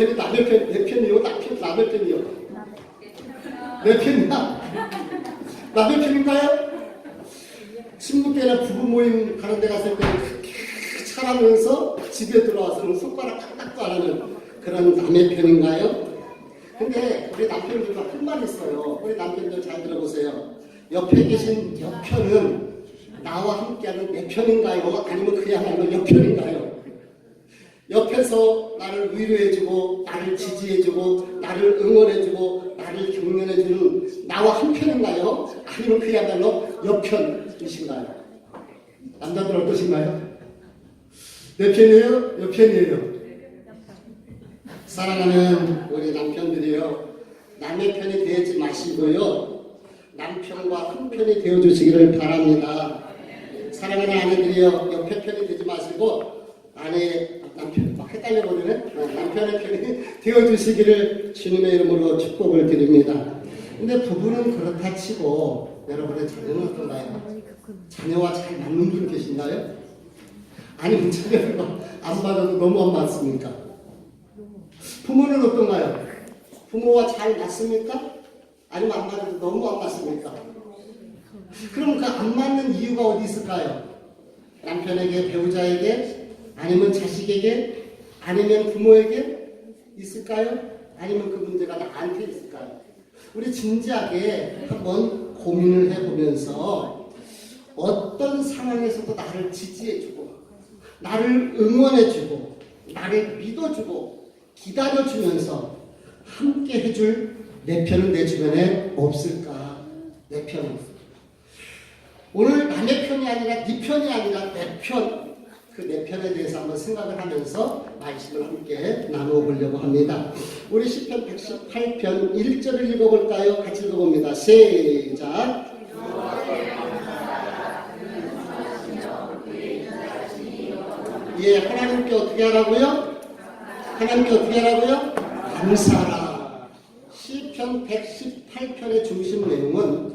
편이 남의 편, 내 편이요? 남의 편이요? 내 편이야? 남의 편인가요? 친구 때나 부부 모임 가는 데 갔을 때 그렇게 차라면서 집에 들어와서는 손가락 까딱도 안 하는 그런 남의 편인가요? 근데 우리 남편들과 한 말 있어요. 우리 남편들 잘 들어보세요. 옆에 계신 옆편은 나와 함께하는 내 편인가요? 아니면 그야말로 옆편인가요? 옆에서 나를 위로해주고 나를 지지해주고 나를 응원해주고 나를 격려해주는 나와 한편인가요? 아니면 그야말로 옆편이신가요? 남자들 어떠신가요? 내 편이에요? 옆편이에요? 사랑하는 우리 남편들이요, 남의 편이 되지 마시고요, 남편과 한 편이 되어주시기를 바랍니다. 사랑하는 아내들이요, 옆에 편이 되지 마시고 남편 막 헷갈려버리네. 남편의 편이 되어주시기를 주님의 이름으로 축복을 드립니다. 근데 부부는 그렇다 치고 여러분의 자녀는 어떤가요? 자녀와 잘 맞는 분 계신가요? 아니면 자녀가 안 맞아도 너무 안 맞습니까? 부모는 어떤가요? 부모와 잘 맞습니까? 아니면 안 맞아도 너무 안 맞습니까? 그럼 그 안 맞는 이유가 어디 있을까요? 남편에게, 배우자에게, 아니면 자식에게, 아니면 부모에게 있을까요? 아니면 그 문제가 나한테 있을까요? 우리 진지하게 한번 고민을 해보면서 어떤 상황에서도 나를 지지해주고 나를 응원해주고 나를 믿어주고 기다려주면서 함께 해줄 내 편은 내 주변에 없을까? 내 편은 오늘 남의 편이 아니라 네 편이 아니라 내 편, 그 내 편에 대해서 한번 생각을 하면서 말씀을 함께 나누어 보려고 합니다. 우리 시편 118편 1절을 읽어볼까요? 같이 읽어봅니다. 시작. 예, 하나님께 어떻게 하라고요? 하나님께 어떻게 하라고요? 감사하라. 시편 118편의 중심 내용은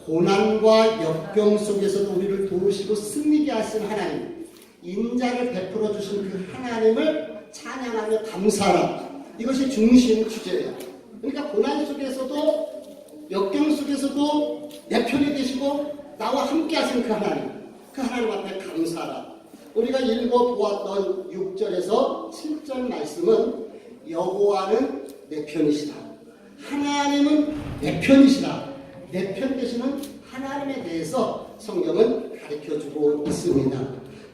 고난과 역경 속에서도 우리를 도우시고 승리게 하신 하나님, 인자를 베풀어 주신 그 하나님을 찬양하며 감사하라. 이것이 중심 주제예요. 그러니까 고난 속에서도 역경 속에서도 내 편이 되시고 나와 함께 하신 그 하나님 앞에 감사하라. 우리가 읽어보았던 6절에서 7절 말씀은 여호와는 내 편이시다. 하나님은 내 편이시다. 내 편 되시는 하나님에 대해서 성경은 가르쳐주고 있습니다.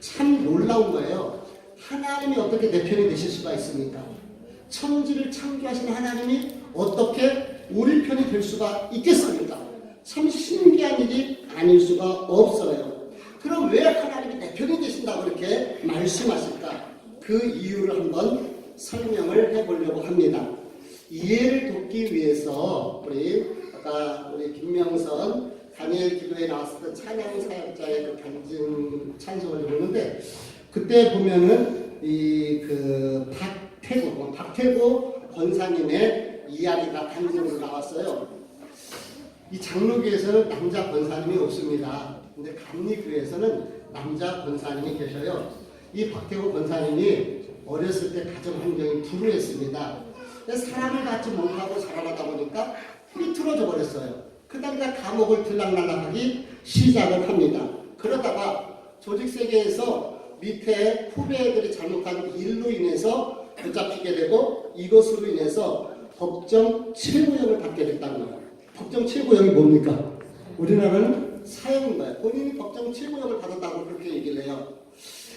참 놀라운 거예요. 하나님이 어떻게 내 편이 되실 수가 있습니까? 천지를 창조하신 하나님이 어떻게 우리 편이 될 수가 있겠습니까? 참 신기한 일이 아닐 수가 없어요. 그럼 왜 하나님이 내 편이 되신다고 이렇게 말씀하실까? 그 이유를 한번 설명을 해보려고 합니다. 이해를 돕기 위해서 아까 우리 김명선 다니엘 기도에 나왔었던 찬양 사역자의 그 간증 찬송을 읽었는데, 그때 보면은 박태고 권사님의 이야기가 간증으로 나왔어요. 이 장로교에서는 남자 권사님이 없습니다. 근데 감리교에서는 남자 권사님이 계셔요. 이 박태고 권사님이 어렸을 때 가정 환경이 불우했습니다. 사람을 갖지 못하고 자라나다 보니까 삐뚤어져 버렸어요. 그다음에 감옥을 들락날락하기 시작을 합니다. 그러다가 조직세계에서 밑에 후배들이 잘못한 일로 인해서 붙잡히게 되고 이것으로 인해서 법정 최고형을 받게 됐다는 거예요. 법정 최고형이 뭡니까? 우리나라는 사형인 거예요. 본인이 법정 최고형을 받았다고 그렇게 얘기를 해요.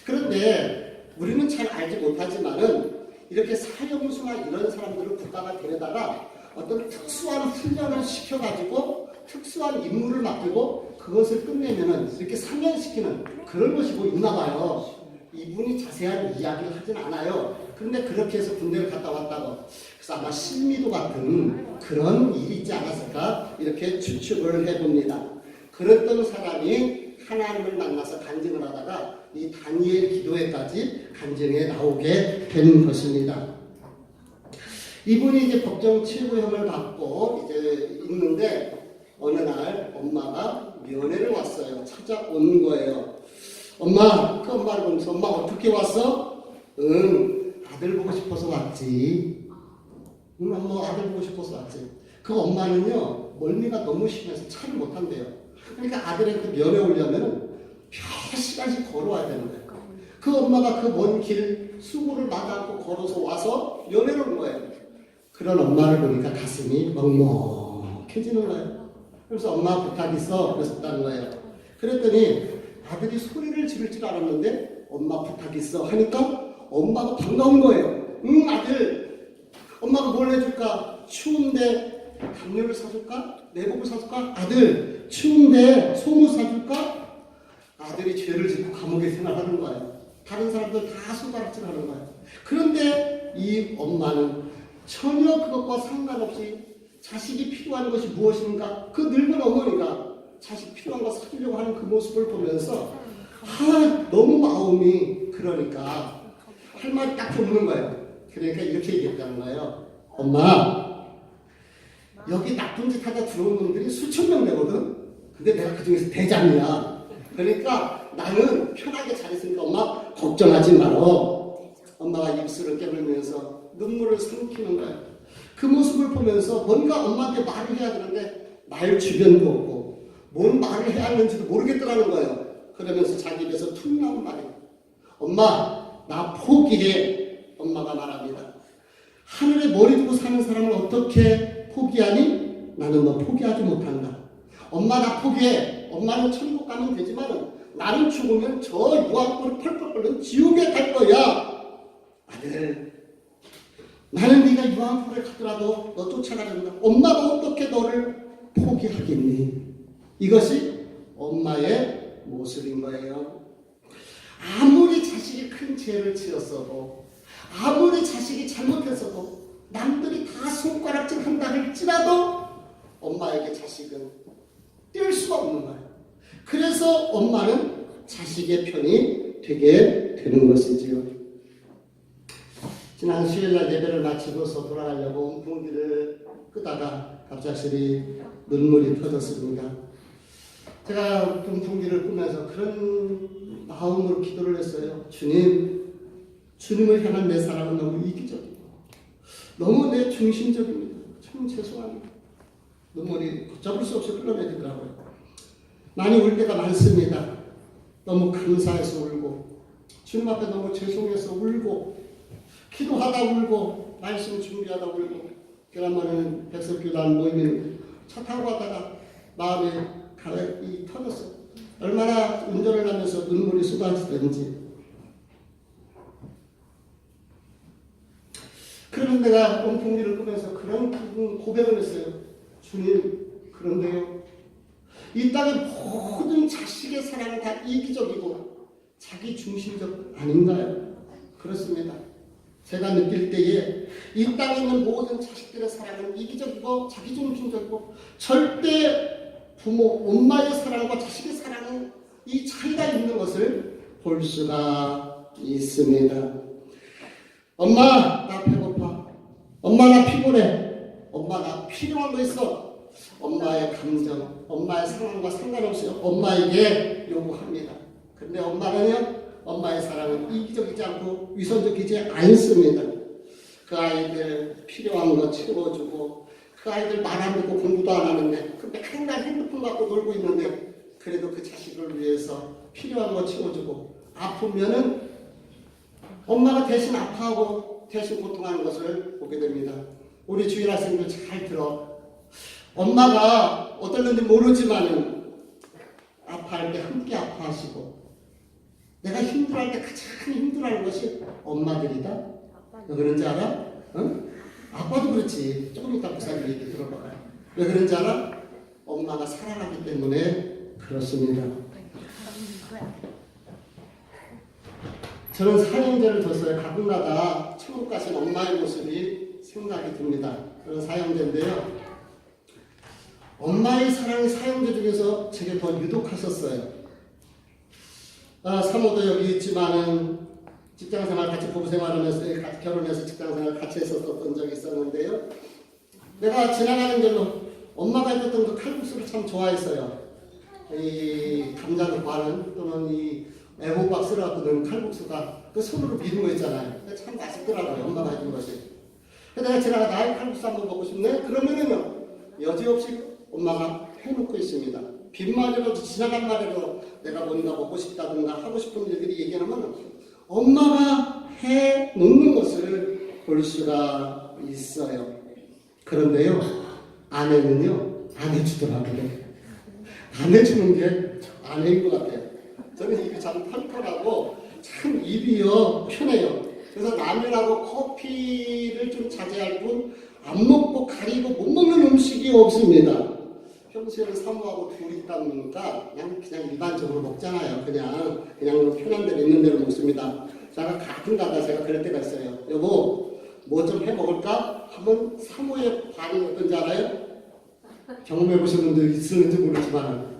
그런데 우리는 잘 알지 못하지만은 이렇게 사형수나 이런 사람들을 국가가 데려다가 어떤 특수한 훈련을 시켜가지고 특수한 임무를 맡기고 그것을 끝내면은 이렇게 상연시키는 그런 것이 뭐 있나 봐요. 이분이 자세한 이야기를 하진 않아요. 그런데 그렇게 해서 군대를 갔다 왔다고. 그래서 아마 실미도 같은 그런 일이 있지 않았을까 이렇게 추측을 해봅니다. 그랬던 사람이 하나님을 만나서 간증을 하다가 이 다니엘 기도회까지 간증에 나오게 된 것입니다. 이분이 이제 법정 최고형을 받고 이제 있는데 어느 날 엄마가 면회를 왔어요. 찾아온 거예요. 엄마, 그 엄마를 보면서 엄마 어떻게 왔어? 응, 아들 보고 싶어서 왔지. 뭐 아들 보고 싶어서 왔지. 그 엄마는요 멀미가 너무 심해서 차를 못 탄대요. 그러니까 아들의 그 면회 오려면 몇 시간씩 걸어와야 되는 거예요. 그 엄마가 그 먼 길 수고를 마다않고 걸어서 와서 면회를 온 거예요. 그런 엄마를 보니까 가슴이 먹먹해지는 거예요. 그래서 엄마 부탁 있어 그랬었다는 거예요. 그랬더니 아들이 소리를 지를 줄 알았는데 엄마 부탁 있어 하니까 엄마가 반가운 거예요. 응 아들, 엄마가 뭘 해줄까? 추운데 담요를 사줄까? 내복을 사줄까? 아들 추운데 소무 사줄까? 아들이 죄를 짓고 감옥에 생활하는 거예요. 다른 사람들 다 손가락질 하는 거예요. 그런데 이 엄마는 전혀 그것과 상관없이 자식이 필요한 것이 무엇인가? 그 늙은 어머니가 자식 필요한 거 사주려고 하는 그 모습을 보면서 너무 마음이 그러니까 할 말이 딱 없는 거예요. 그러니까 이렇게 얘기했다는 거예요. 엄마, 여기 나쁜 짓 하다 들어온 놈들이 수천 명 되거든. 근데 내가 그 중에서 대장이야. 그러니까 나는 편하게 잘했으니까 엄마 걱정하지 말어. 엄마가 입술을 깨물면서 눈물을 삼키는 거예요. 그 모습을 보면서 뭔가 엄마한테 말을 해야 되는데 말 주변도 없고 뭔 말을 해야 하는지도 모르겠더라는 거예요. 그러면서 자기 입에서 툭 나온 말이에요. 엄마, 나 포기해. 엄마가 말합니다. 하늘에 머리 두고 사는 사람을 어떻게 포기하니? 나는 너 포기하지 못한다. 엄마 나 포기해. 엄마는 천국 가면 되지만 나는 죽으면 저 유황불을 펄펄 끓는 지옥에 갈 거야. 아들, 나는 네가 유황불에 가더라도 너 쫓아가는다. 엄마가 어떻게 너를 포기하겠니? 이것이 엄마의 모습인 거예요. 아무리 자식이 큰 죄를 지었어도 아무리 자식이 잘못했어도 남들이 다 손가락질 한다 할지라도 엄마에게 자식은 뛸 수가 없는 거예요. 그래서 엄마는 자식의 편이 되게 되는 것이지요. 지난 수요일날 예배를 마치고서 돌아가려고 온풍기를 끄다가 갑작스레 눈물이 터졌습니다. 제가 온풍기를 끄면서 그런 마음으로 기도를 했어요. 주님을 향한 내 사랑은 너무 이기적이고 너무 내 중심적입니다. 참 죄송합니다. 눈물이 걷잡을 수 없이 흘러내리더라고요. 많이 울 때가 많습니다. 너무 감사해서 울고 주님 앞에 너무 죄송해서 울고 기도하다 울고 말씀 준비하다 울고 그러면은 백석교단 모임에 차 타고 가다가 마음이 터졌어요. 얼마나 운전을 하면서 눈물이 쏟아지던지. 그런 내가 온풍기를 끄면서 그런 고백을 했어요. 주님, 그런데요. 이 땅의 모든 자식의 사랑은 다 이기적이고 자기 중심적 아닌가요? 그렇습니다. 제가 느낄 때에 이 땅에 있는 모든 자식들의 사랑은 이기적이고 자기 중심적이고 절대 부모, 엄마의 사랑과 자식의 사랑은 이 차이가 있는 것을 볼 수가 있습니다. 엄마, 나 배고파. 엄마, 나 피곤해. 엄마, 나 필요한 거 있어. 엄마의 감정, 엄마의 상황과 상관없이 엄마에게 요구합니다. 근데 엄마는요, 엄마의 사랑은 이기적이지 않고 위선적이지 않습니다. 그 아이들 필요한 거 채워주고, 그 아이들 말 안 듣고 공부도 안 하는데, 그 맨날 핸드폰 갖고 놀고 있는데, 그래도 그 자식을 위해서 필요한 거 채워주고, 아프면은 엄마가 대신 아파하고 대신 고통하는 것을 보게 됩니다. 우리 주일 학생들 잘 들어. 엄마가 어떨는지 모르지만은 아파할 때 함께 아파하시고 내가 힘들어할 때 가장 힘들어하는 것이 엄마들이다. 왜 그런지 알아? 응? 아빠도 그렇지. 조금 이따 부사님 얘기 들어봐요. 왜 그런지 알아? 엄마가 사랑하기 때문에 그렇습니다. 저는 사형제를 뒀어요. 가끔가다 천국 가신 엄마의 모습이 생각이 듭니다. 그런 사형제인데요. 엄마의 사랑이 사형제 중에서 제게 더 유독하셨어요. 사모도 여기 있지만은 직장생활 같이 부부생활하면서 같이 결혼해서 직장생활 같이 했었던 적이 있었는데요. 내가 지나가는 길로 엄마가 해줬던 그 칼국수를 참 좋아했어요. 이 감자도 과는 또는 이 애호박 쓸어갖고 넣은 칼국수가 그 손으로 비는 거 있잖아요. 참 맛있더라고요. 엄마가 해준 것이. 내가 지나가다 칼국수 한번 먹고 싶네? 그러면은요, 여지없이 엄마가 해놓고 있습니다. 빈말이라도 지나간 말이라도 내가 뭔가 먹고 싶다든가 하고 싶은 일들이 얘기하면 엄마가 해놓는 것을 볼 수가 있어요. 그런데요, 아내는요, 안 해주더라고요. 안 해주는 게 아내인 것 같아요. 저는 입이 참 털털하고 참 입이요 편해요. 그래서 라면하고 커피를 좀 자제할 뿐 안 먹고 가리고 못 먹는 음식이 없습니다. 평소에는 사모하고 둘이 있다 보니까 그냥 일반적으로 먹잖아요. 그냥 편한 대로 있는 대로 먹습니다. 제가 가끔가다 제가 그럴 때가 있어요. 여보, 뭐 좀 해 먹을까? 하면 사모의 반응이 어떤지 알아요? 경험해 보신 분들 있을는지 모르지만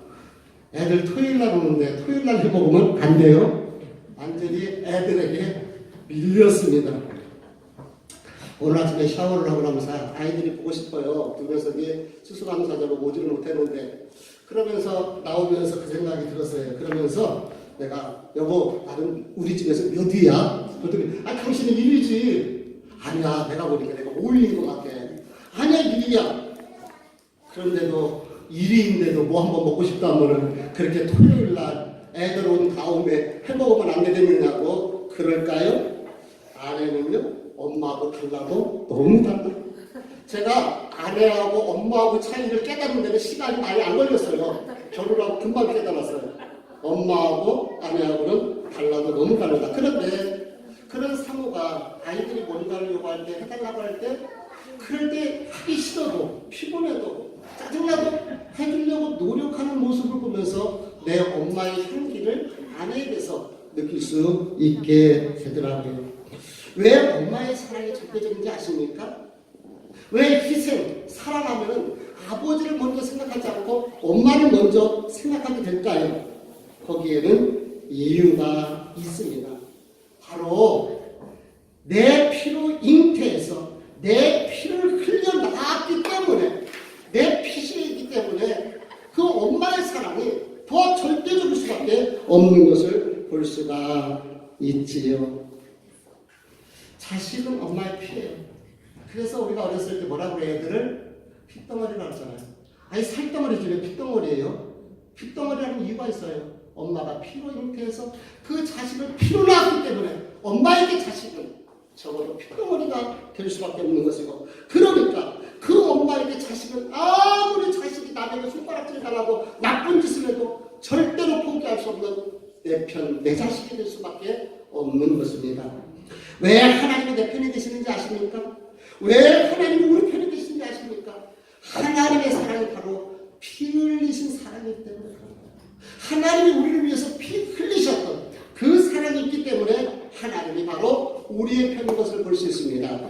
애들 토요일날 오는데 토요일날 해 먹으면 안 돼요. 완전히 애들에게 밀렸습니다. 오늘 아침에 샤워를 하고 나면서 아이들이 보고 싶어요. 두 녀석이 수수감사자로 오지를 못했는데 그러면서 나오면서 그 생각이 들었어요. 그러면서 내가 여보 나는 우리 집에서 몇 위야? 그랬더니 당신은 1위지. 아니야 내가 보니까 내가 5위인 것 같아. 아니야 1위야. 그런데도 1위인데도 뭐 한번 먹고 싶다 하면은 그렇게 토요일날 애들 온 다음에 해먹으면 안 되겠느냐고 그럴까요? 아내는요 엄마하고 달라도 너무 달라. 제가 아내하고 엄마하고 차이를 깨닫는 데는 시간이 많이 안 걸렸어요. 결혼하고 금방 깨달았어요. 엄마하고 아내하고는 달라도 너무 다르다. 그런데 그런 사모가 아이들이 뭔가를 요구할 때 해달라고 할 때 그럴 때 하기 싫어도 피곤해도 짜증나도 해주려고 노력하는 모습을 보면서 내 엄마의 향기를 아내에게서 느낄 수 있게 되더라고요. 왜 엄마의 사랑이 절대적인지 아십니까? 왜 희생, 사랑하면 아버지를 먼저 생각하지 않고 엄마를 먼저 생각하게 될까요? 거기에는 이유가 있습니다. 바로 내 피로 잉태해서 내 피를 흘려나왔기 때문에 내 피이기 때문에 그 엄마의 사랑이 더 절대적일 수밖에 없는 것을 볼 수가 있지요. 자식은 엄마의 피예요. 그래서 우리가 어렸을 때 뭐라고 그래 애들을? 핏덩어리라고 하잖아요. 아니 살덩어리지 왜 핏덩어리예요? 핏덩어리라는 이유가 있어요. 엄마가 피로 잉태해서 그 자식을 피로 낳았기 때문에 엄마에게 자식은 적어도 핏덩어리가 될 수밖에 없는 것이고 그러니까 그 엄마에게 자식은 아무리 자식이 남에게 손가락질 당하고 나쁜 짓을 해도 절대로 포기할 수 없는 내 편, 내 자식이 될 수밖에 없는 것입니다. 왜 하나님이 내 편이 되시는지 아십니까? 왜 하나님이 우리 편이 되시는지 아십니까? 하나님의 사랑이 바로 피 흘리신 사랑이기 때문에 하나님이 우리를 위해서 피 흘리셨던 그 사랑이 있기 때문에 하나님이 바로 우리의 편인 것을 볼 수 있습니다.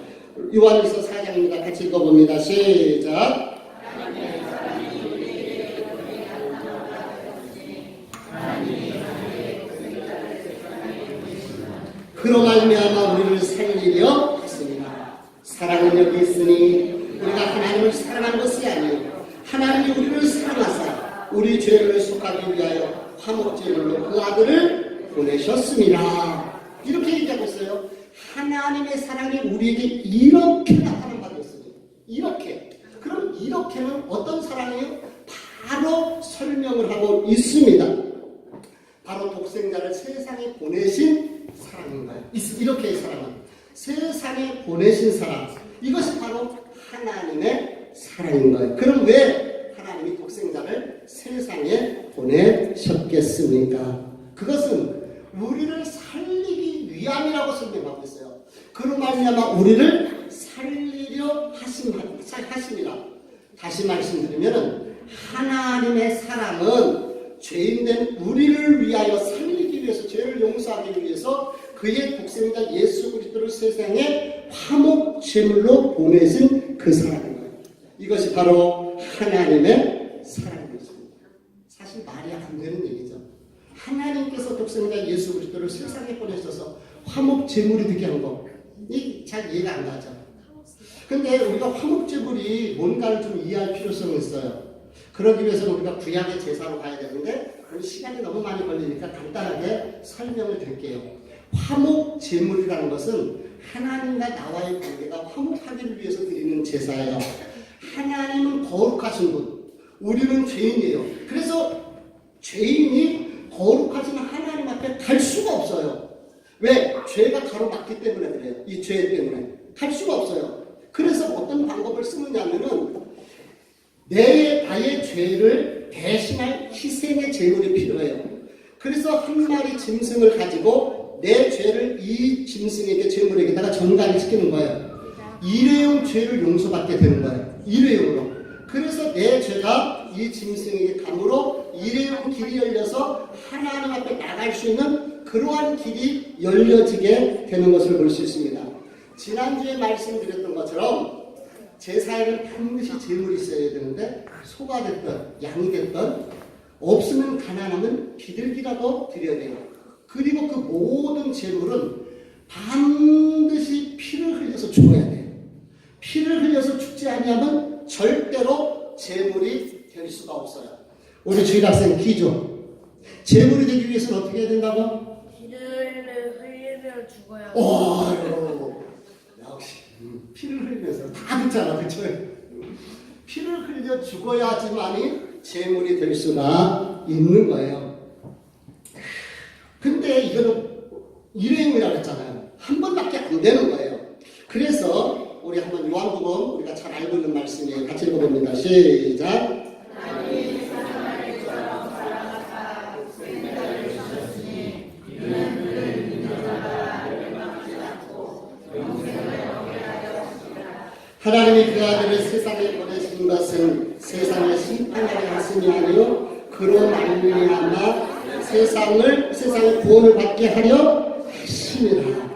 요한일서 4장입니다. 같이 읽어봅니다. 시작. 그로 말미암아 우리를 살리려 했습니다. 사랑은 여기 있으니 우리가 하나님을 사랑한 것이 아니요 하나님이 우리를 사랑하사 우리 죄를 속하기 위하여 화목제물로 그 아들을 보내셨습니다. 이렇게 얘기하고 있어요. 하나님의 사랑이 우리에게 이렇게 나타난 바가 있습니다. 이렇게. 그럼 이렇게는 어떤 사랑이에요? 바로 설명을 하고 있습니다. 바로 독생자를 세상에 보내신 사랑인 거예요. 이렇게 사랑은 세상에 보내신 사랑. 이것이 바로 하나님의 사랑인 거예요. 그럼 왜 하나님이 독생자를 세상에 보내셨겠습니까? 그것은 우리를 살리기 위함이라고 설명하고 있어요. 그로 말미암아 우리를 살리려 하심이라. 다시 말씀드리면 하나님의 사랑은 죄인된 우리를 위하여 살리기 위해서 죄를 용서하기 위해서 그의 독생자 예수 그리스도를 세상에 화목 제물로 보내신 그 사랑인 거예요. 이것이 바로 하나님의 사랑이었습니다. 사실 말이 안 되는 얘기죠. 하나님께서 독생자 예수 그리스도를 세상에 보내셔서 화목 제물이 되게 한 거, 이 잘 이해가 안 가죠. 근데 우리가 화목 제물이 뭔가를 좀 이해할 필요성이 있어요. 그러기 위해서는 우리가 구약의 제사로 가야 되는데 시간이 너무 많이 걸리니까 간단하게 설명을 드릴게요. 화목 제물이라는 것은 하나님과 나와의 관계가 화목하기를 위해서 드리는 제사예요. 하나님은 거룩하신 분, 우리는 죄인이에요. 그래서 죄인이 거룩하신 하나님 앞에 갈 수가 없어요. 왜? 죄가 가로막기 때문에 그래요. 이 죄 때문에 갈 수가 없어요. 그래서 어떤 방법을 쓰느냐면은 나의 죄를 대신할 희생의 제물이 필요해요. 그래서 한 마리 짐승을 가지고 내 죄를 이 짐승에게 제물에게다가 전가를 시키는 거예요. 일회용 죄를 용서받게 되는 거예요. 일회용으로. 그래서 내 죄가 이 짐승에게 감으로 일회용 길이 열려서 하나님 앞에 나갈 수 있는 그러한 길이 열려지게 되는 것을 볼 수 있습니다. 지난주에 말씀드렸던 것처럼 제사에는 반드시 제물이 있어야 되는데 소가 됐든 양이 됐든 없으면 가난하면 비둘기라도 드려야 돼요. 그리고 그 모든 제물은 반드시 피를 흘려서 죽어야 돼요. 피를 흘려서 죽지 아니하면 절대로 제물이 될 수가 없어요. 우리 주일학생 퀴즈. 제물이 되기 위해서는 어떻게 해야 된다고? 피를 흘리며 죽어야 합니다. 오, 역시 피를 흘리면서 다 듣잖아, 그쵸? 피를 흘려 죽어야지만이 제물이 될 수가 있는 거예요. 근데 이거는 일회용이라고 했잖아요. 한 번밖에 안 되는 거예요. 그래서 우리 한번 요한복음 우리가 잘 알고 있는 말씀이에요. 같이 읽어봅니다. 시작. 하나님이 그 아들을 세상에 보내신 것은 세상을 심판하게 하심이 아니요 그로 말미암아 세상의 구원을 받게 하려 하심이라.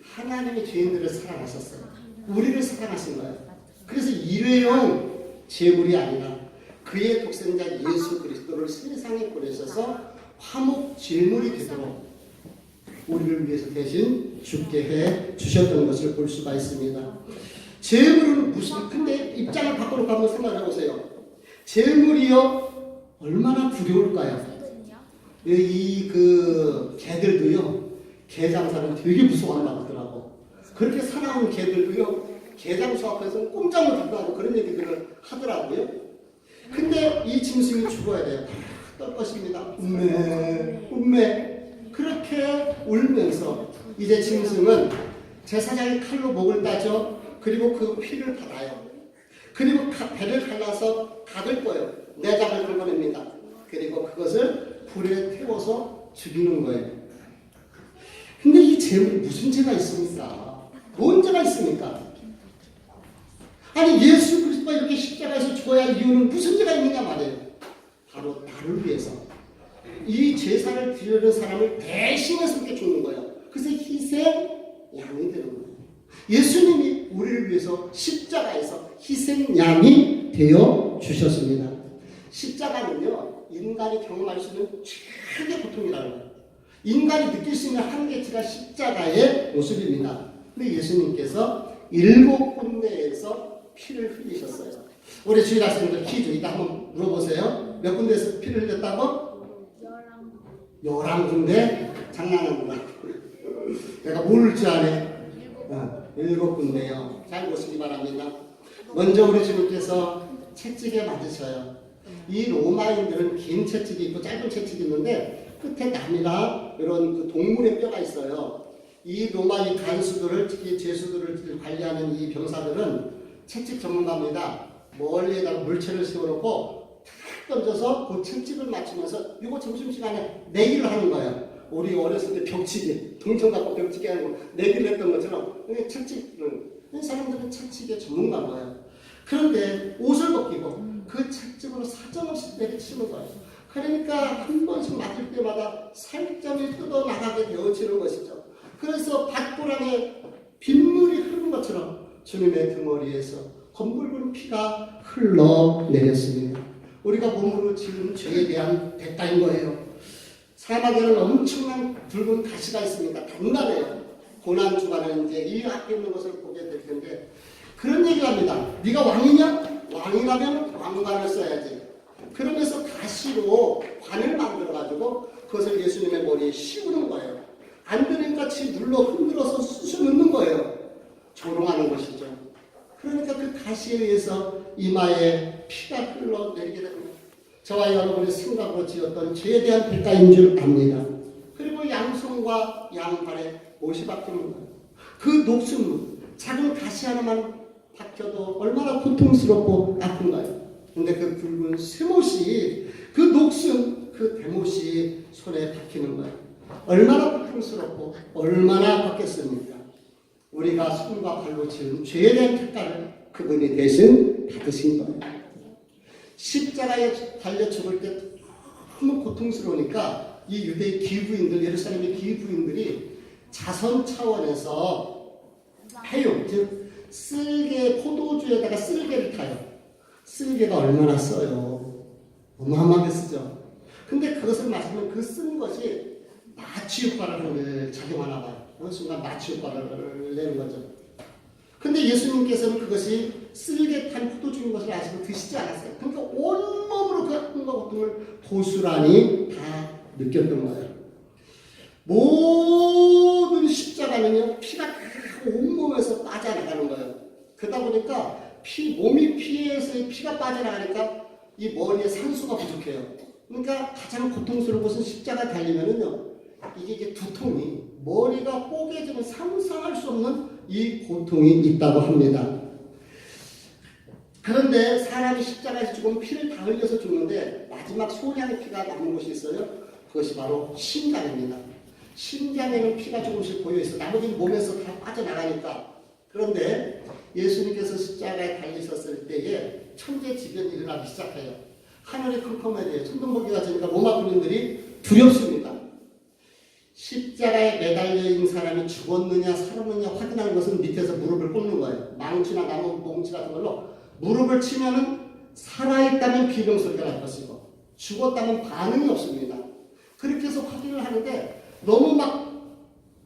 하나님이 죄인들을 사랑하셨어요. 우리를 사랑하신 거예요. 그래서 일회용 제물이 아니라 그의 독생자 예수 그리스도를 세상에 보내셔서 화목 제물이 되도록 우리를 위해서 대신 죽게 해 주셨던 것을 볼 수가 있습니다. 제물은 무슨, 근데 입장을 바꿔놓고 한번 생각해 보세요. 제물이요 얼마나 두려울까요? 개들도요, 개 장사는 되게 무서워한다고 하더라고. 그렇게 살아온 개들도요, 개 장수 앞에서는 꼼짝을 들고 하고 그런 얘기들을 하더라고요. 근데 이 짐승이 죽어야 돼요. 떨 것입니다. 음메. 그렇게 울면서 이제 짐승은 제사장이 칼로 목을 따죠. 그리고 그 피를 받아요. 그리고 배를 갈라서 각을 꿔요. 내장을 긁어냅니다. 그리고 그것을 불에 태워서 죽이는 거예요. 근데 이 죄물이 무슨 죄가 있습니까? 뭔 죄가 있습니까? 아니 예수 그리스도가 이렇게 십자가에서 죽어야 할 이유는 무슨 죄가 있느냐 말이에요. 바로 나를 위해서 이 제사를 드리는 사람을 대신해서 이렇게 죽는 거예요. 그래서 희생 양이 되는 거예요. 예수님이 우리를 위해서 십자가에서 희생양이 되어 주셨습니다. 십자가는요, 인간이 경험할 수 있는 최대 고통이라는 거예요. 인간이 느낄 수 있는 한계치가 십자가의 모습입니다. 근데 예수님께서 7군데에서 피를 흘리셨어요. 우리 주일학생들 퀴즈 이따 한번 물어보세요. 몇 군데에서 피를 흘렸다고? 11군데? 장난하는구나. 내가 모를 줄 아네. 7군데요. 잘 보시기 바랍니다. 먼저 우리 주님께서 채찍에 맞으셔요. 이 로마인들은 긴 채찍이 있고 짧은 채찍이 있는데 끝에 남이나 이런 그 동물의 뼈가 있어요. 이 로마의 간수들을, 특히 죄수들을 관리하는 이 병사들은 채찍 전문가입니다. 멀리에다가 물체를 세워놓고 탁 던져서 그 채찍을 맞추면서 이거 점심시간에 내기를 하는 거예요. 우리 어렸을 때 벽치기, 동전 갖고 벽치기 하는 거 내기를 했던 것처럼 채찍을, 이 사람들은 채찍의 전문가인 거예요. 그런데 옷을 벗기고 그 채찍으로 사정없이 내리치는 거예요. 그러니까 한 번씩 맞을 때마다 살점이 뜯어나가게 되어지는 것이죠. 그래서 밭고랑에 빗물이 흐르는 것처럼 주님의 등머리에서 검붉은 피가 흘러내렸습니다. 우리가 몸으로 지은 죄에 대한 대가인 거예요. 사막에는 엄청난 붉은 가시가 있습니다. 단단해요. 고난 주간에 이제 이 앞에 있는 것을 보게 될 텐데 그런 얘기를 합니다. 네가 왕이냐? 왕이라면 왕관을 써야지. 그러면서 가시로 관을 만들어가지고 그것을 예수님의 머리에 씌우는 거예요. 안 되니까 같이 눌러 흔들어서 쑤셔 넣는 거예요. 조롱하는 것이죠. 그러니까 그 가시에 의해서 이마에 피가 흘러내리게 됩니다. 저와 여러분이 생각으로 지었던 죄에 대한 대가인 줄 압니다. 그리고 양손과 양발에 못이 박히는 거예요. 그 녹슨 작은 가시 하나만 박혀도 얼마나 고통스럽고 아픈가요? 근데 그 붉은 쇠못이 그 녹슨 그 대못이 손에 박히는 거예요. 얼마나 고통스럽고 얼마나 아팠겠습니까? 우리가 손과 발로 지은 죄에 대한 대가를 그분이 대신 받으신 거예요. 십자가에 달려 죽을 때 너무 고통스러우니까 이 유대의 기부인들, 예루살렘의 기부인들이 자선 차원에서 해요. 즉 쓸개, 포도주에다가 쓸개를 타요. 쓸개가 얼마나 써요. 어마어마하게 쓰죠. 근데 그것을 마시면 그 쓴 것이 마취 효과를 작용하나 봐요. 어느 순간 마취 효과를 내는 거죠. 근데 예수님께서는 그것이 쓸개 탄 포도주인 것을 아시고 드시지 않았어요. 그러니까 온몸으로 그 아픔과 고통을 고스란히 다 느꼈던 거예요. 모든 십자가는요, 피가 온몸에서 빠져나가는 거예요. 그러다 보니까 몸이 피에서의 피가 빠져나가니까 이 머리에 산소가 부족해요. 그러니까 가장 고통스러운 것은 십자가 달리면은요, 이게 두통이 머리가 뽀개지면 상상할 수 없는 이 고통이 있다고 합니다. 그런데 사람이 십자가에서 죽으면 피를 다 흘려서 죽는데 마지막 소량의 피가 남는 곳이 있어요. 그것이 바로 심장입니다. 심장에는 피가 조금씩 고여있어. 나머지는 몸에서 다 빠져나가니까. 그런데 예수님께서 십자가에 달리셨을 때에 천재지변이 일어나기 시작해요. 하늘이 컴컴해져요. 천둥번개가 지니까 로마 군인들이 두렵습니다. 십자가에 매달려 있는 사람이 죽었느냐 살았느냐 확인하는 것은 밑에서 무릎을 꿇는 거예요. 망치나 나무 몽치 같은 걸로 무릎을 치면은 살아있다면 비명소리가 날 것이고 죽었다면 반응이 없습니다. 그렇게 해서 확인을 하는데 너무 막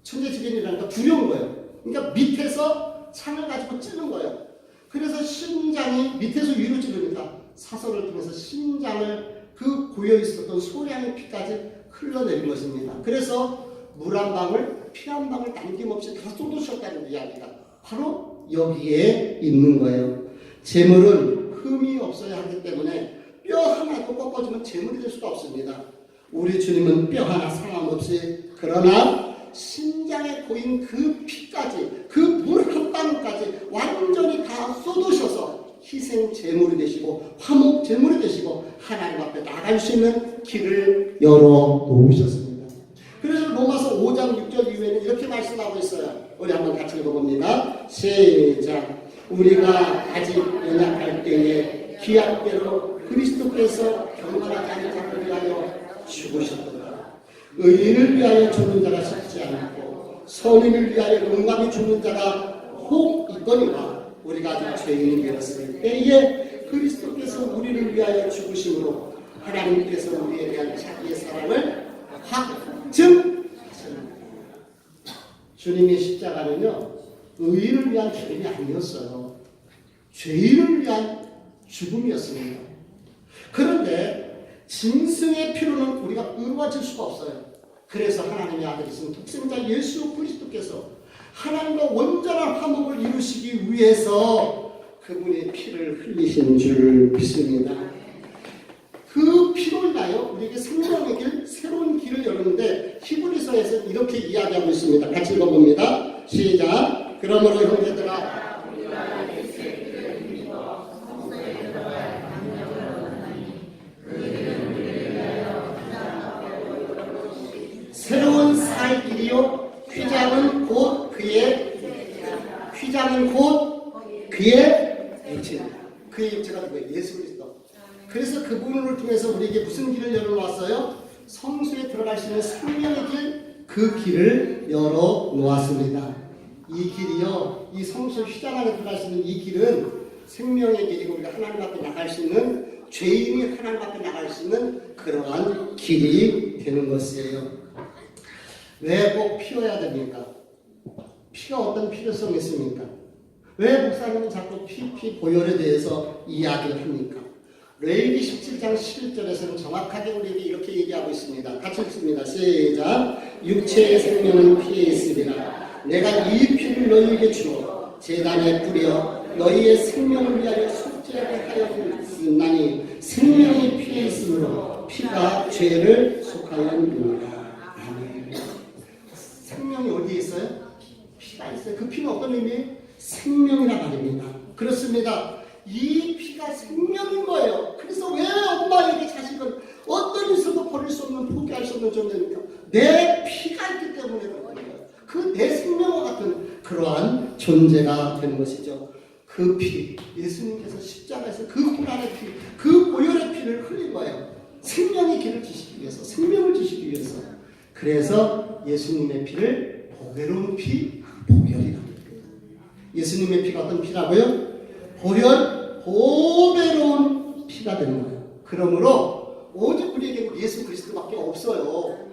천재지변이라니까 두려운 거예요. 그러니까 밑에서 창을 가지고 찌른 거예요. 그래서 심장이 밑에서 위로 찌르니까 사설을 통해서 심장을 그 고여있었던 소량의 피까지 흘러내린 것입니다. 그래서 물 한 방울, 피 한 방울 남김없이 다 쏟으셨다는 이야기가 바로 여기에 있는 거예요. 재물은 흠이 없어야 하기 때문에 뼈 하나도 꺾어지면 재물이 될 수가 없습니다. 우리 주님은 뼈 하나 상함 없이 그러나 심장에 고인 그 피까지 그 물 한 방울까지 완전히 다 쏟으셔서 희생 제물이 되시고 화목 제물이 되시고 하나님 앞에 나갈 수 있는 길을 열어 놓으셨습니다. 그래서 로마서 5장 6절 이후에는 이렇게 말씀하고 있어요. 우리 한번 같이 읽어봅니다. 시작. 우리가 아직 연약할 때에 기약대로 그리스도께서 경건하지 않은 자를 위하여 죽으셨도다. 의인을 위하여 죽는 자가 쉽지 않고 선인을 위하여 용감히 죽는 자가 혹 있거니와 우리가 아직 죄인이 되었을 때에 그리스도께서 우리를 위하여 죽으심으로 하나님께서 우리에 대한 자기의 사랑을 확증하셨습니다. 주님의 십자가는요, 의인을 위한 죽음이 아니었어요. 죄인을 위한 죽음이었습니다. 그런데 짐승의 피로는 우리가 의로워질 수가 없어요. 그래서 하나님의 아들이신 독생자 예수 그리스도께서 하나님과 온전한 화목을 이루시기 위해서 그분의 피를 흘리신 줄 믿습니다. 그 피로 인하여 우리에게 생명의 길, 새로운 길을 열었는데 히브리서에서 이렇게 이야기하고 있습니다. 같이 읽어봅니다. 시작. 그러므로 형제들아 새로운 살 길이요 휘장은 곧 그의 육체입니다. 그의 육체가 누구예요? 예수 그리스도. 그래서 그분을 통해서 우리에게 무슨 길을 열어놓았어요? 성수에 들어갈 수 있는 생명의 길, 그 길을 열어놓았습니다. 이 길이요, 이 성수 휘장 안에 들어갈 수 있는 이 길은 생명의 길이고 우리가 하나님 앞에 나갈 수 있는 죄인이 하나님 앞에 나갈 수 있는 그러한 길이 되는 것이에요. 왜 꼭 피워야 됩니까? 피가 어떤 필요성이 있습니까? 왜 목사님은 자꾸 피 보혈에 대해서 이야기를 합니까? 레위기 17장 11절에서는 정확하게 우리에게 이렇게 얘기하고 있습니다. 같이 읽습니다. 시작. 육체의 생명은 피에 있으리라. 내가 이 피를 너희에게 주어 제단에 뿌려 너희의 생명을 위하여 속죄하게 하였으나니 생명이 피에 있으므로 피가 죄를 속하였느니라. 아멘. 생명이 어디에 있어요? 피가 있어요. 그 피는 어떤 의미예요? 생명이라 말입니다. 그렇습니다. 이 피가 생명인 거예요. 그래서 왜 엄마에게 자식은 어떤 일서도 버릴 수 없는, 포기할 수 없는 존재입니까? 내 피가 있기 때문에 그런 거예요. 그 내 생명과 같은 그러한 존재가 되는 것이죠. 그 피, 예수님께서 십자가에서 그 고난의 피, 그 보혈의 피를 흘린 거예요. 생명의 길을 주시기 위해서, 생명을 주시기 위해서. 그래서 예수님의 피를 보배로운 피, 보혈이라고 합니다. 예수님의 피가 어떤 피라고요? 보혈, 보배로운 피가 되는 거예요. 그러므로 오직 우리에게 예수 그리스도밖에 없어요.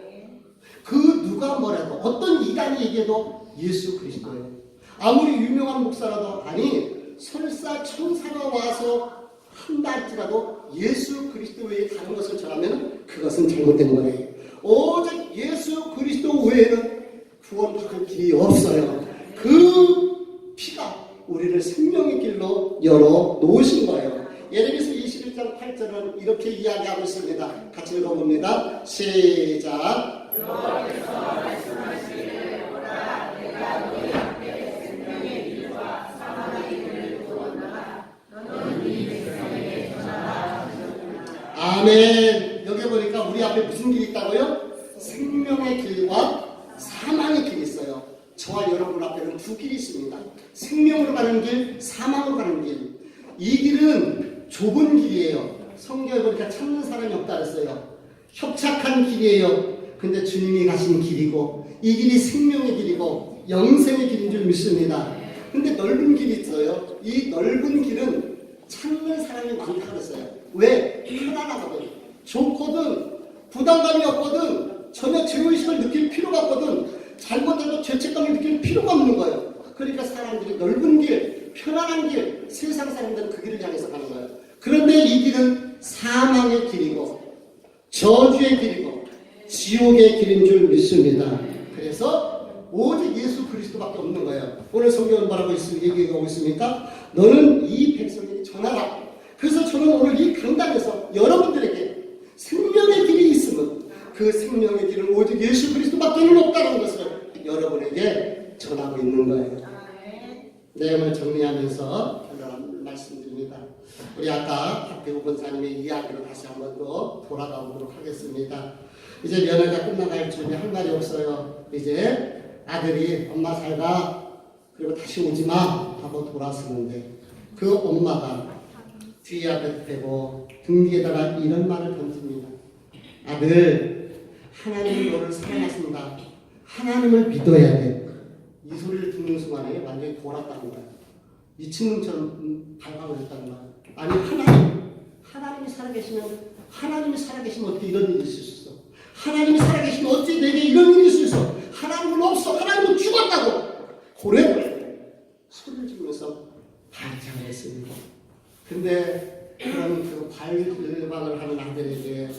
그 누가 뭐라도 어떤 이단이 얘기해도 예수 그리스도예요. 아무리 유명한 목사라도 아니 설사 천사가 와서 한다 할지라도 예수 그리스도 외에 다른 것을 전하면 그것은 잘못된 거예요. 오직 예수 그리스도 외에는 구원받을 길이 없어요. 그 피가 우리를 생명의 길로 열어 놓으신 거예요. 예레미야서 21장 8절은 이렇게 이야기하고 있습니다. 같이 읽어봅니다. 시작. 아멘. 여기 보니까 우리 앞에 무슨 길이 있다고요? 생명의 길과 사망의 길이 있어요. 저와 여러분 앞에는 두 길이 있습니다. 생명으로 가는 길, 사망으로 가는 길. 이 길은 좁은 길이에요. 성경에 보니까 찾는 사람이 없다 그랬어요. 협착한 길이에요. 근데 주님이 가신 길이고 이 길이 생명의 길이고 영생의 길인 줄 믿습니다. 근데 넓은 길이 있어요. 이 넓은 길은 찾는 사람이 많다 그랬어요. 왜? 편안하거든. 좋거든. 부담감이 없거든. 전혀 죄의식을 느낄 필요가 없거든. 잘못해도 죄책감을 느낄 필요가 없는 거예요. 그러니까 사람들이 넓은 길, 편안한 길, 세상 사람들은 그 길을 향해서 가는 거예요. 그런데 이 길은 사망의 길이고 저주의 길이고 지옥의 길인 줄 믿습니다. 그래서 오직 예수 그리스도밖에 없는 거예요. 오늘 성경은 뭐라고 얘기하고 있습니까? 너는 이 백성에게 전하라. 그래서 저는 오늘 이 강단에서 여러분들에게 생명의 길이 있으면 그 생명의 길은 오직 예수 그리스도밖에는 없다는 것을 여러분에게 전하고 있는 거예요. 내용을 정리하면서 결론 말씀드립니다. 우리 아까 박대우 권사님의 이야기로 다시 한 번 더 돌아가보도록 하겠습니다. 이제 면회가 끝나갈 준비 할 말이 없어요. 이제 아들이 엄마 살가 그리고 다시 오지 마 하고 돌아서는데 그 엄마가 뒤에 앞에 대고 등 뒤에다가 이런 말을 던집니다. 아들, 하나님이 너를 사랑하신다. 하나님을 믿어야 돼. 이 소리를 듣는 순간에 완전히 돌았다는 거야. 미친놈처럼 발광을 했다는 거야. 아니 하나님이 살아계시면 어떻게 이런 일이 있을 수 있어? 하나님이 살아계시면 어찌 내게 이런 일이 있을 수 있어? 하나님은 없어. 하나님은 죽었다고. 고래고래 소리를 지르면서 반장을 했습니다. 근데 그런 그 발광을 하는 아들에게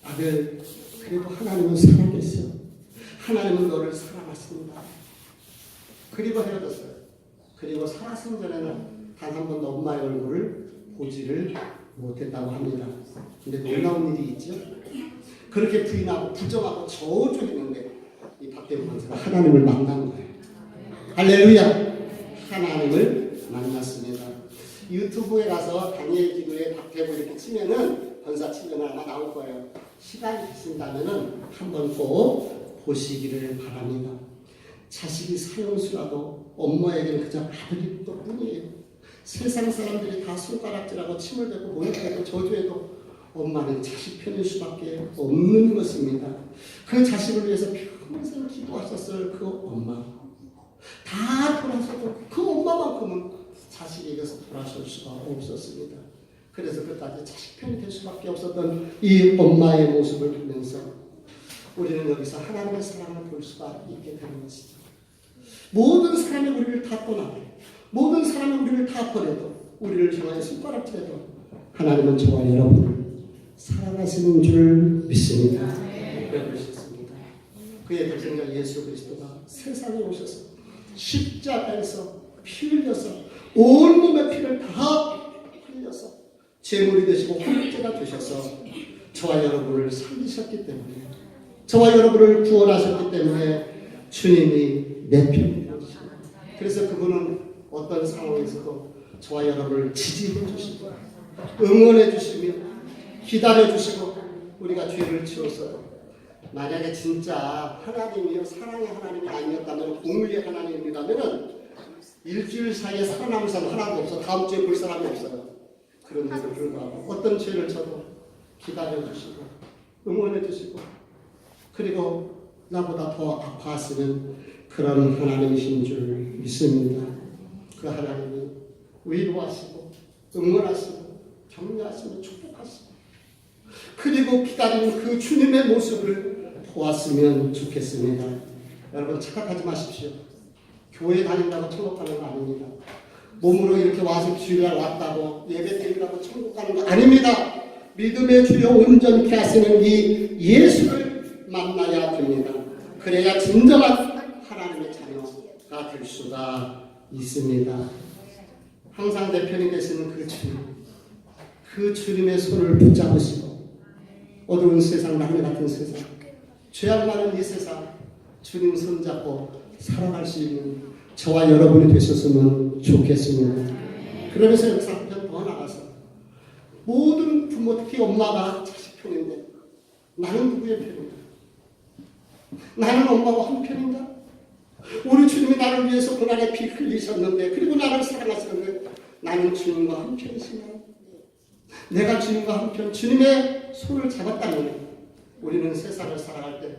아들, 그래도 하나님은 살아계셔. 하나님은 너를 사랑하십니다. 그리고 헤어졌어요. 그리고 살아선 전에는 단 한 번도 엄마의 얼굴을 보지를 못했다고 합니다. 근데 놀라운 일이 있죠. 그렇게 부인하고 부정하고 저주했는데 이 박대우 권사가 하나님을 만난 거예요. 할렐루야. 하나님을 만났습니다. 유튜브에 가서 다니엘 기도에 박대우 이렇게 치면은 권사 치면 아마 나올 거예요. 시간이 되신다면은 한번 꼭 보시기를 바랍니다. 자식이 사형수라도 엄마에게는 그저 아들이 뿐이에요. 세상 사람들이 다 손가락질하고 침을 대고 모욕해도 저주해도 엄마는 자식 편일 수밖에 없는 것입니다. 그 자식을 위해서 평생 기도하셨을 그 엄마. 다 돌아서도 그 엄마만큼은 자식에게서 돌아설 수가 없었습니다. 그래서 끝까지 자식 편이 될 수밖에 없었던 이 엄마의 모습을 보면서 우리는 여기서 하나님의 사랑을 볼 수가 있게 되는 것이죠. 모든 사람이 우리를 다 떠나고 모든 사람이 우리를 다 버려도 우리를 향하여 손가락질해도 하나님은 저와 여러분을 사랑하시는 줄 믿습니다. 그러셨습니다. 그의 독생자 예수 그리스도가 세상에 오셔서 십자가에서 피 흘려서 온 몸의 피를 다 흘려서 제물이 되시고 화목제가 되셔서 저와 여러분을 살리셨기 때문에, 저와 여러분을 구원하셨기 때문에 주님이 내 편이 되십니다. 그래서 그분은 어떤 상황에서도 저와 여러분을 지지해 주시고 응원해 주시며 기다려 주시고, 우리가 죄를 지어서 만약에 진짜 하나님이요 사랑의 하나님이 아니었다면, 공의의 하나님이라면 일주일 사이에 살아남은 사람 하나도 없어. 다음 주에 볼 사람이 없어요. 그런데도 불구하고 어떤 죄를 져도 기다려 주시고 응원해 주시고, 그리고 나보다 더 아파하시는 그런 하나님이신 줄 믿습니다. 그 하나님이 위로하시고 응원하시고 격려하시고 축복하시고, 그리고 기다리는 그 주님의 모습을 보았으면 좋겠습니다. 여러분 착각하지 마십시오. 교회 다닌다고 천국 가는 거 아닙니다. 몸으로 이렇게 와서 주일날 왔다고 예배 드리라고 천국 가는 거 아닙니다. 믿음의 주여 온전케 하시는 이 예수를 만나야 됩니다. 그래야 진정한 하나님의 자녀가 될 수가 있습니다. 항상 내 편이 되시는 그 주님, 그 주님의 손을 붙잡으시고 어두운 세상, 낙뢰 같은 세상, 죄악 많은 이 세상 주님 손잡고 살아갈 수 있는 저와 여러분이 되셨으면 좋겠습니다. 그러면서 여기서 한편 더 나가서 모든 부모, 특히 엄마가 자식 편인데 나는 누구의 편인가? 나는 엄마와 한 편인가? 우리 주님이 나를 위해서 고난의 피 흘리셨는데, 그리고 나를 사랑하시는데 나는 주님과 한 편이신가요? 내가 주님과 한편 주님의 손을 잡았다면 우리는 세상을 살아갈 때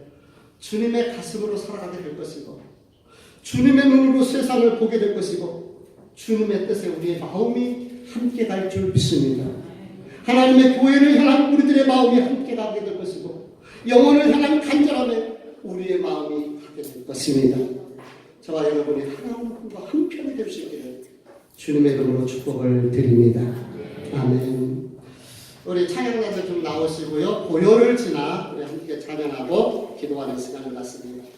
주님의 가슴으로 살아가게 될 것이고, 주님의 눈으로 세상을 보게 될 것이고, 주님의 뜻에 우리의 마음이 함께 갈 줄 믿습니다. 하나님의 교회를 향한 우리들의 마음이 함께 가게 될 것이고, 영혼을 향한 간절함에 우리의 마음이 가게 될 것입니다. 저와 여러분이 하나님과 한편이 될 수 있기를 주님의 이름으로 축복을 드립니다. 아멘. 우리 찬양가들 좀 나오시고요. 고요를 지나 우리 함께 찬양하고 기도하는 시간을 갖습니다.